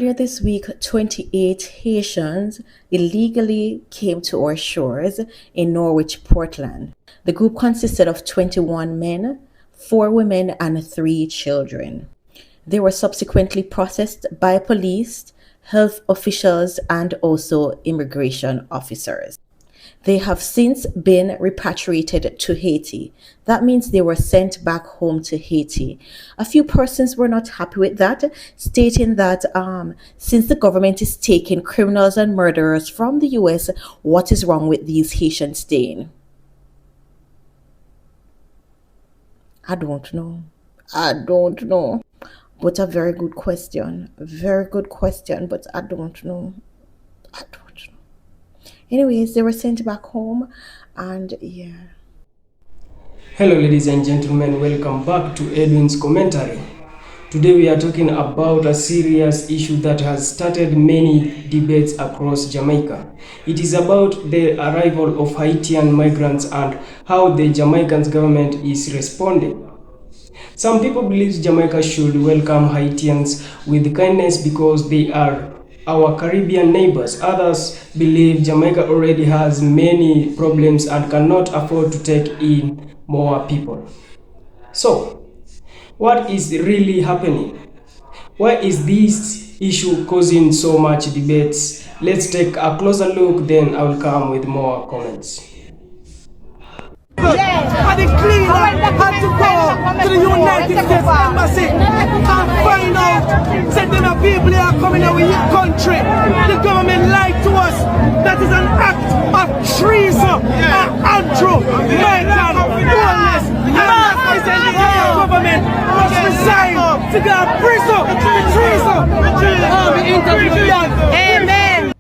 Earlier this week, 28 Haitians illegally came to our shores in Norwich, Portland. The group consisted of 21 men, 4 women, and 3 children. They were subsequently processed by police, health officials, and also immigration officers. They have since been repatriated to Haiti. That means they were sent back home to Haiti. A few persons were not happy with that, stating that since the government is taking criminals and murderers from the US, what is wrong with these Haitians staying? I don't know. But a very good question. Very good question, but I don't know. Anyways, they were sent back home, and yeah. Hello ladies and gentlemen, welcome back to Edwin's commentary. Today we are talking about a serious issue that has started many debates across Jamaica. It is about the arrival of Haitian migrants and how the Jamaican government is responding. Some people believe Jamaica should welcome Haitians with kindness because they are our Caribbean neighbors. Others believe Jamaica already has many problems and cannot afford to take in more people. So, what is really happening? Why is this issue causing so much debates? Let's take a closer look, then I will come with more comments. And the cleaner had to go to the United States Embassy and find out that there are people here coming out with your country. The government lied to us. That is an act of treason. Andrew, Michael, Wallace, and the government must resign to go to prison. Amen.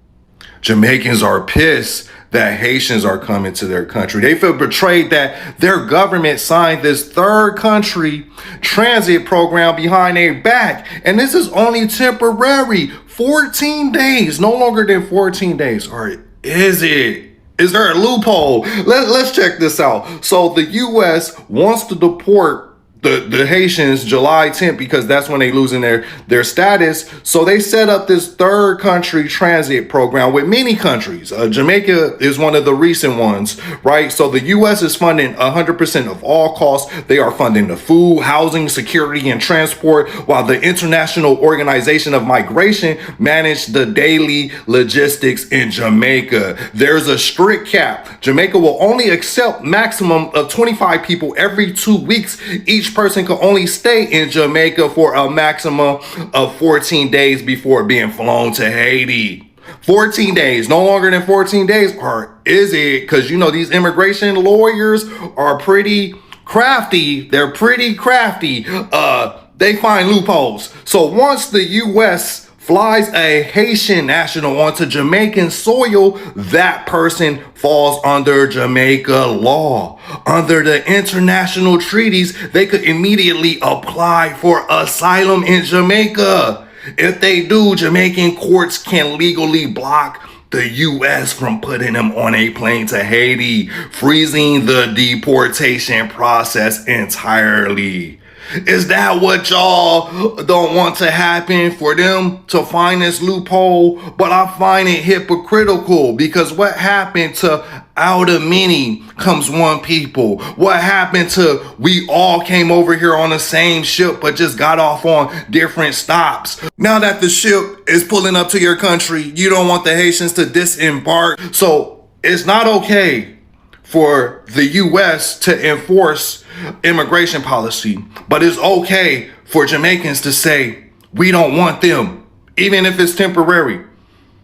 Jamaicans are pissed that Haitians are coming to their country. They feel betrayed that their government signed this third country transit program behind their back. And this is only temporary, 14 days, no longer than 14 days. Or is it? Is there a loophole? Let's check this out. So the U.S. wants to deport the Haitians July 10th because that's when they losing their status. So they set up this third country transit program with many countries. Jamaica is one of the recent ones, right? So the U.S. is funding 100% of all costs. They are funding the food, housing, security, and transport, while the International Organization of Migration manage the daily logistics in Jamaica. There's a strict cap. Jamaica will only accept maximum of 25 people every 2 weeks. Each person can only stay in Jamaica for a maximum of 14 days before being flown to Haiti. 14 days, no longer than 14 days, or is it? Because you know these immigration lawyers are pretty crafty. They're pretty crafty. They find loopholes. So once the U.S. flies a Haitian national onto Jamaican soil, that person falls under Jamaica law. Under the international treaties, they could immediately apply for asylum in Jamaica. If they do, Jamaican courts can legally block the U.S. from putting them on a plane to Haiti, freezing the deportation process entirely. Is that what y'all don't want to happen, for them to find this loophole? But I find it hypocritical, because what happened to out of many comes one people? What happened to we all came over here on the same ship but just got off on different stops? Now that the ship is pulling up to your country, you don't want the Haitians to disembark. So it's not okay for the U.S. to enforce immigration policy, but it's okay for Jamaicans to say, we don't want them, even if it's temporary.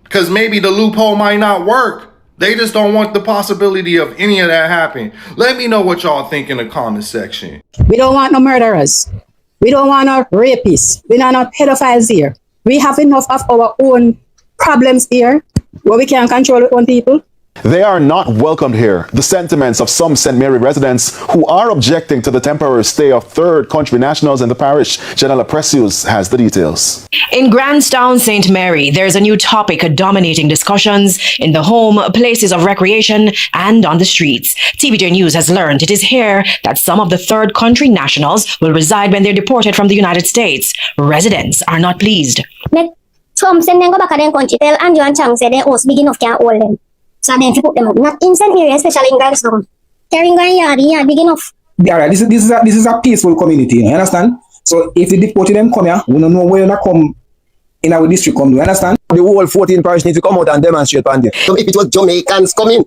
Because maybe the loophole might not work. They just don't want the possibility of any of that happening. Let me know what y'all think in the comment section. We don't want no murderers. We don't want no rapists. We don't want no pedophiles here. We have enough of our own problems here where we can't control our own people. They are not welcomed here. The sentiments of some St. Mary residents who are objecting to the temporary stay of third country nationals in the parish. Janella Precious has the details. In Grandstown, St. Mary, there's a new topic dominating discussions in the home, places of recreation, and on the streets. TVJ News has learned it is here that some of the third country nationals will reside when they're deported from the United States. Residents are not pleased. Some send them go back to their country. Tell Andrew and Chang say their house big enough can't hold them. So then if you put them up. Not in St. Mary, especially in Grindstone. Carrying yard big enough. Yeah, right. This is a peaceful community, you understand? So if you deport them come here, we don't know where they come in our district come, you understand? The whole 14 parish need to come out and demonstrate on this. So if it was Jamaicans coming,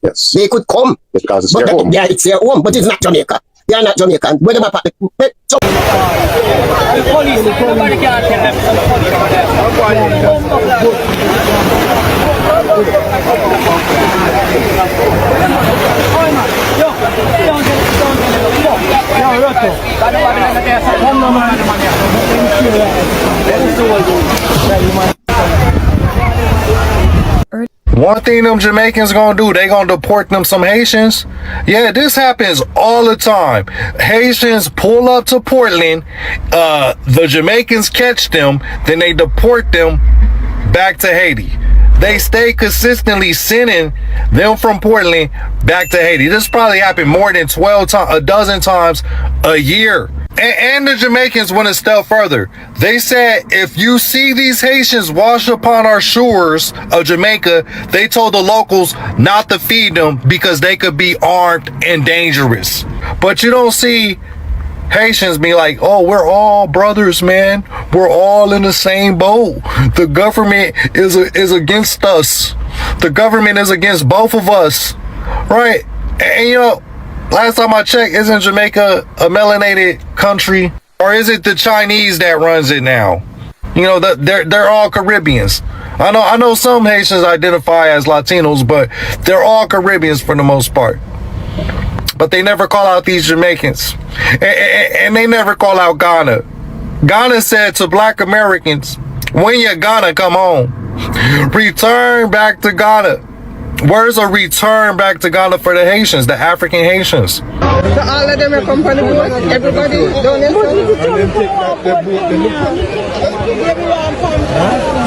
yes, they could come. Because it's their home. Yeah, it's their home, but it's not Jamaica. They are not Jamaican. Where them are The police, nobody can tell them. One thing them Jamaicans gonna do, they gonna deport them some Haitians. Yeah, this happens all the time. Haitians pull up to Portland, the Jamaicans catch them, then they deport them back to Haiti. They stay consistently sending them from Portland back to Haiti. This probably happened more than 12 times a year. And the Jamaicans went a step further. They said, if you see these Haitians wash upon our shores of Jamaica, they told the locals not to feed them because they could be armed and dangerous. But you don't see Haitians be like, oh, we're all brothers, man. We're all in the same boat. The government is against us. The government is against both of us. Right? And you know, last time I checked, isn't Jamaica a melanated country? Or is it the Chinese that runs it now? You know, they're all Caribbeans. I know some Haitians identify as Latinos, but they're all Caribbeans for the most part. But they never call out these Jamaicans. And they never call out Ghana. Ghana said to Black Americans, when you're Ghana, come home. Return back to Ghana. Where's a return back to Ghana for the Haitians, the African Haitians? So all of them are come from the boat, everybody down there.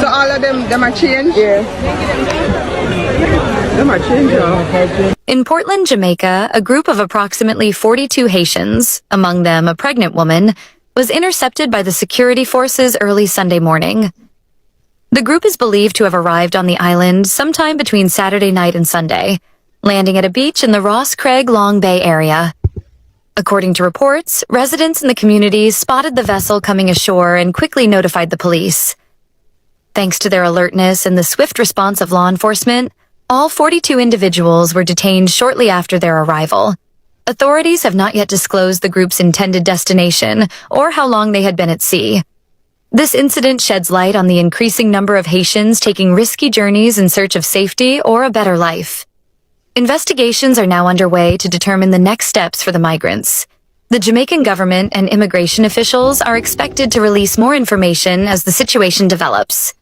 So all of them are changed? Yeah. Them are changed. In Portland, Jamaica, a group of approximately 42 Haitians, among them a pregnant woman, was intercepted by the security forces early Sunday morning. The group is believed to have arrived on the island sometime between Saturday night and Sunday, landing at a beach in the Ross Craig Long Bay area. According to reports, residents in the community spotted the vessel coming ashore and quickly notified the police. Thanks to their alertness and the swift response of law enforcement, all 42 individuals were detained shortly after their arrival. Authorities have not yet disclosed the group's intended destination or how long they had been at sea. This incident sheds light on the increasing number of Haitians taking risky journeys in search of safety or a better life. Investigations are now underway to determine the next steps for the migrants. The Jamaican government and immigration officials are expected to release more information as the situation develops.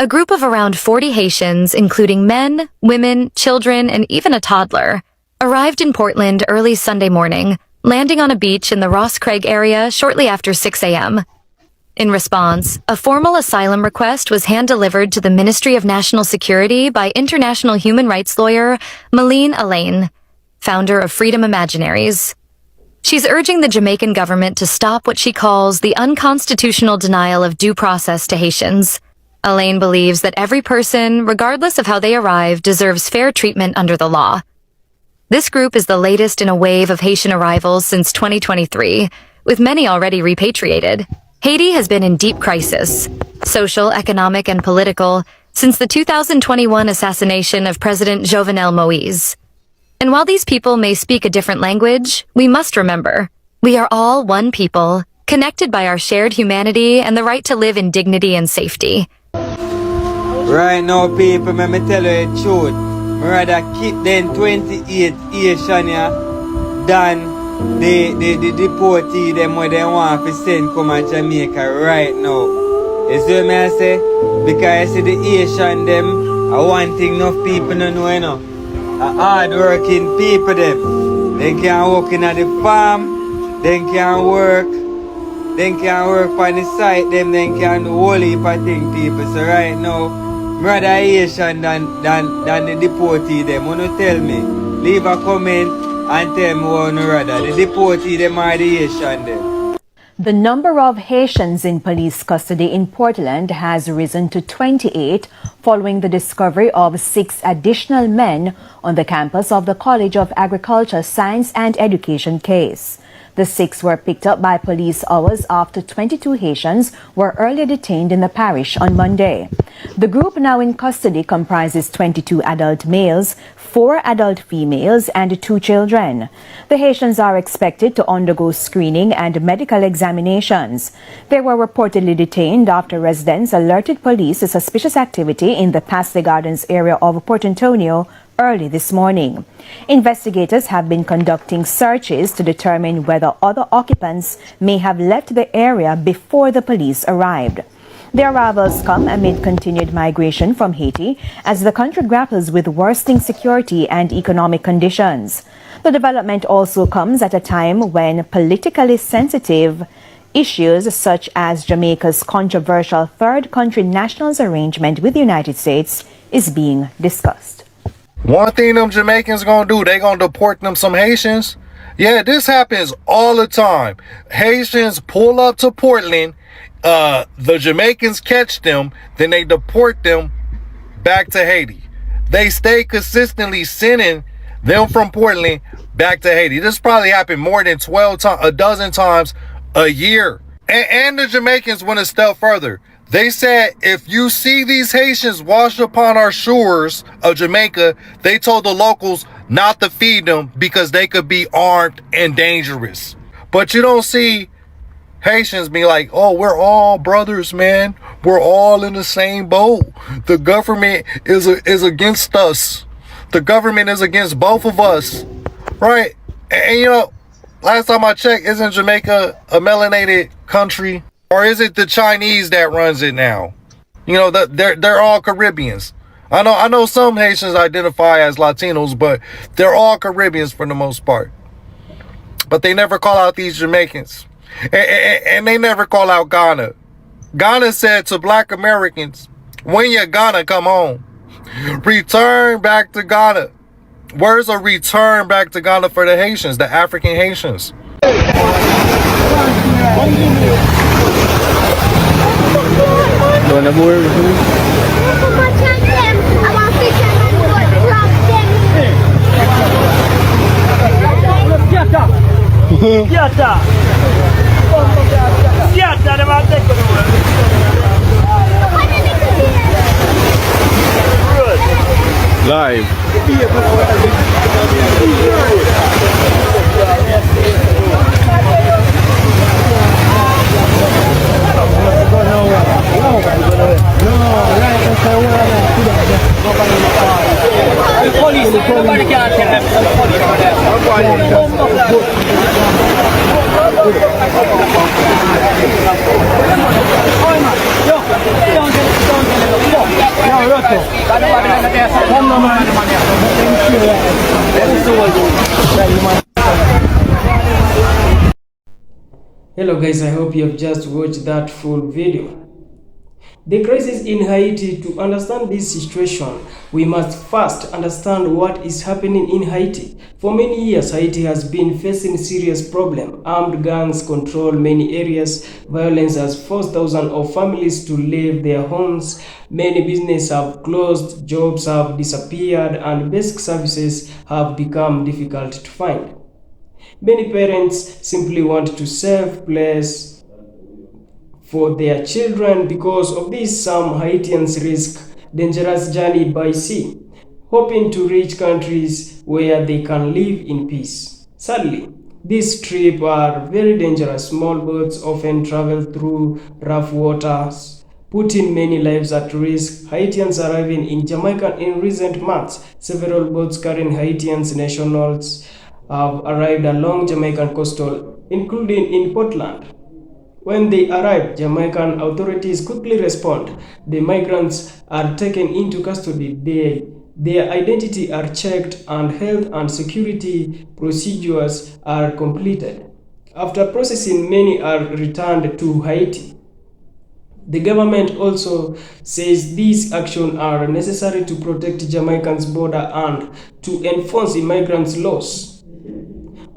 A group of around 40 Haitians, including men, women, children, and even a toddler, arrived in Portland early Sunday morning, landing on a beach in the Ross Craig area shortly after 6 a.m. In response, a formal asylum request was hand-delivered to the Ministry of National Security by international human rights lawyer Malene Alain, founder of Freedom Imaginaries. She's urging the Jamaican government to stop what she calls the unconstitutional denial of due process to Haitians. Alain believes that every person, regardless of how they arrive, deserves fair treatment under the law. This group is the latest in a wave of Haitian arrivals since 2023, with many already repatriated. Haiti has been in deep crisis, social, economic, and political, since the 2021 assassination of President Jovenel Moïse. And while these people may speak a different language, we must remember, we are all one people, connected by our shared humanity and the right to live in dignity and safety. Right now, people, let me tell you the truth. I'd rather keep them 28 Haitian here than the deportee them where they want to send come to Jamaica right now. You see what I say? Because you see the Haitian them are one thing enough people don't know, you know. A hard working people them. They can work in the farm, they can work on the site, them they can do whole heap of things, people. So right now, rather Haitian than the deportee them. Wanna tell me? Leave a comment and tell me what you rather. The deportee them or the Haitian them. The number of Haitians in police custody in Portland has risen to 28 following the discovery of 6 additional men on the campus of the College of Agriculture, Science and Education case. The 6 were picked up by police hours after 22 Haitians were earlier detained in the parish on Monday. The group now in custody comprises 22 adult males, 4 adult females and 2 children. The Haitians are expected to undergo screening and medical examinations. They were reportedly detained after residents alerted police to suspicious activity in the Pasley Gardens area of Port Antonio early this morning. Investigators have been conducting searches to determine whether other occupants may have left the area before the police arrived. The arrivals come amid continued migration from Haiti as the country grapples with worsening security and economic conditions. The development also comes at a time when politically sensitive issues such as Jamaica's controversial third country nationals arrangement with the United States is being discussed. One thing them Jamaicans gonna do, they gonna deport them some Haitians. Yeah, this happens all the time. Haitians pull up to Portland, the Jamaicans catch them, then they deport them back to Haiti. They stay consistently sending them from Portland back to Haiti. This probably happened more than 12 times, a dozen times a year. And the Jamaicans went a step further. They said, if you see these Haitians wash upon our shores of Jamaica, they told the locals not to feed them because they could be armed and dangerous. But you don't see Haitians be like, oh, we're all brothers, man. We're all in the same boat. The government is against us. The government is against both of us. Right? And you know, last time I checked, isn't Jamaica a melanated country? Or is it the Chinese that runs it now? You know, they're all Caribbeans. I know some Haitians identify as Latinos, but they're all Caribbeans for the most part. But they never call out these Jamaicans. And they never call out Ghana. Ghana said to Black Americans, when you're Ghana, come home. Return back to Ghana. Where's a return back to Ghana for the Haitians, the African Haitians? Live. Hello guys, I hope you have just watched that full video. The crisis in Haiti. To understand this situation, we must first understand what is happening in Haiti. For many years, Haiti has been facing serious problems. Armed gangs control many areas. Violence has forced thousands of families to leave their homes. Many businesses have closed, jobs have disappeared, and basic services have become difficult to find. Many parents simply want to save place for their children. Because of this, some Haitians risk dangerous journey by sea, hoping to reach countries where they can live in peace. Sadly, these trips are very dangerous. Small boats often travel through rough waters, putting many lives at risk. Haitians arriving in Jamaica in recent months. Several boats carrying Haitians nationals have arrived along Jamaican coastal, including in Portland. When they arrive, Jamaican authorities quickly respond. The migrants are taken into custody. Their identity are checked and health and security procedures are completed. After processing, many are returned to Haiti. The government also says these actions are necessary to protect Jamaica's border and to enforce immigrants' laws.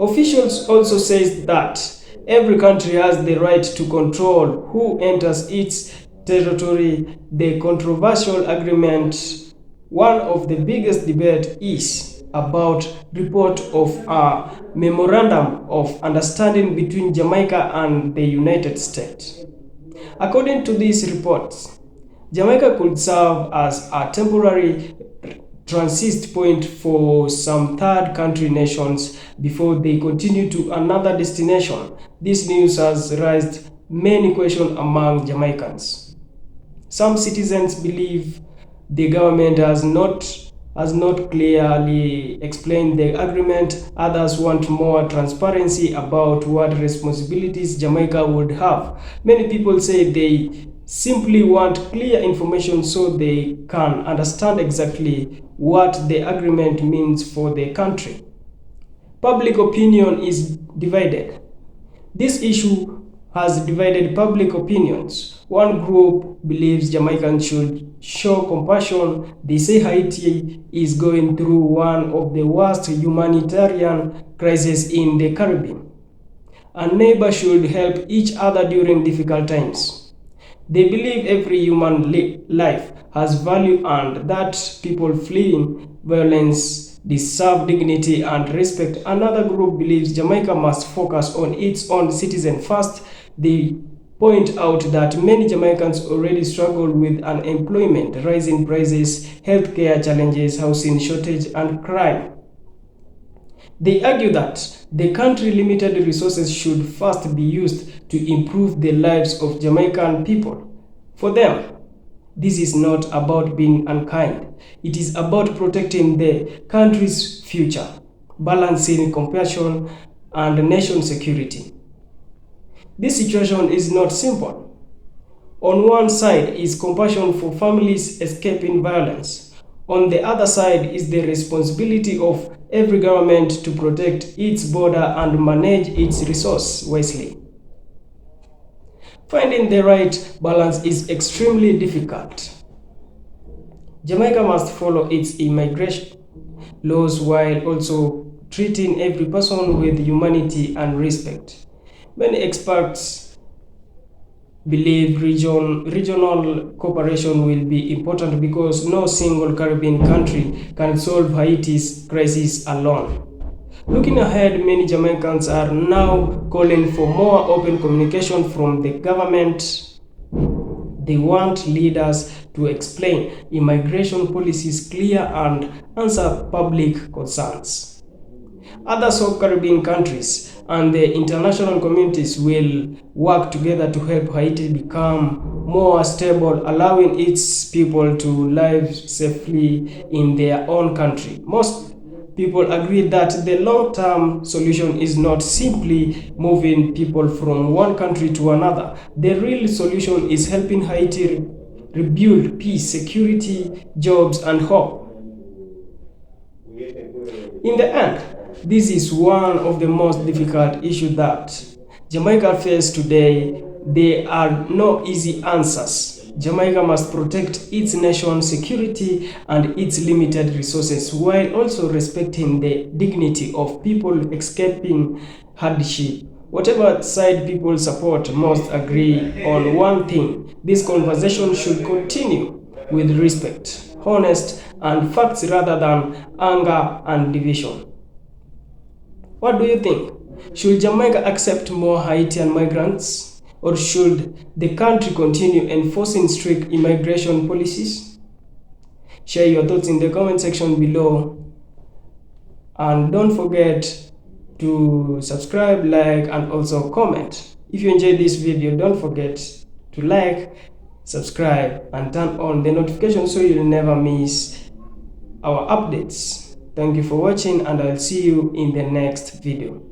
Officials also says that every country has the right to control who enters its territory. The controversial agreement, one of the biggest debate, is about report of a memorandum of understanding between Jamaica and the United States. According to these reports, Jamaica could serve as a temporary transit point for some third country nations before they continue to another destination. This news has raised many questions among Jamaicans. Some citizens believe the government has not clearly explained the agreement. Others want more transparency about what responsibilities Jamaica would have. Many people say they simply want clear information so they can understand exactly what the agreement means for the country. Public opinion is divided. This issue has divided public opinions. One group believes Jamaicans should show compassion. They say Haiti is going through one of the worst humanitarian crises in the Caribbean, and neighbors should help each other during difficult times. They believe every human life has value and that people fleeing violence deserve dignity and respect. Another group believes Jamaica must focus on its own citizens first. They point out that many Jamaicans already struggle with unemployment, rising prices, healthcare challenges, housing shortage, and crime. They argue that the country's limited resources should first be used to improve the lives of Jamaican people. For them, this is not about being unkind. It is about protecting the country's future, balancing compassion and nation security. This situation is not simple. On one side is compassion for families escaping violence. On the other side is the responsibility of every government to protect its border and manage its resources wisely. Finding the right balance is extremely difficult. Jamaica must follow its immigration laws while also treating every person with humanity and respect. Many experts believe regional cooperation will be important because no single Caribbean country can solve Haiti's crisis alone. Looking ahead, many Jamaicans are now calling for more open communication from the government. They want leaders to explain immigration policies clear and answer public concerns. Other sub-Caribbean countries and the international communities will work together to help Haiti become more stable, allowing its people to live safely in their own country. Most people agree that the long-term solution is not simply moving people from one country to another. The real solution is helping Haiti rebuild peace, security, jobs, and hope. In the end, this is one of the most difficult issues that Jamaica faces today. There are no easy answers. Jamaica must protect its nation's security and its limited resources while also respecting the dignity of people escaping hardship. Whatever side people support must agree on one thing: this conversation should continue with respect, honest, and facts rather than anger and division. What do you think? Should Jamaica accept more Haitian migrants? Or should the country continue enforcing strict immigration policies? Share your thoughts in the comment section below. And don't forget to subscribe, like, and also comment. If you enjoyed this video, don't forget to like, subscribe, and turn on the notification so you'll never miss our updates. Thank you for watching, and I'll see you in the next video.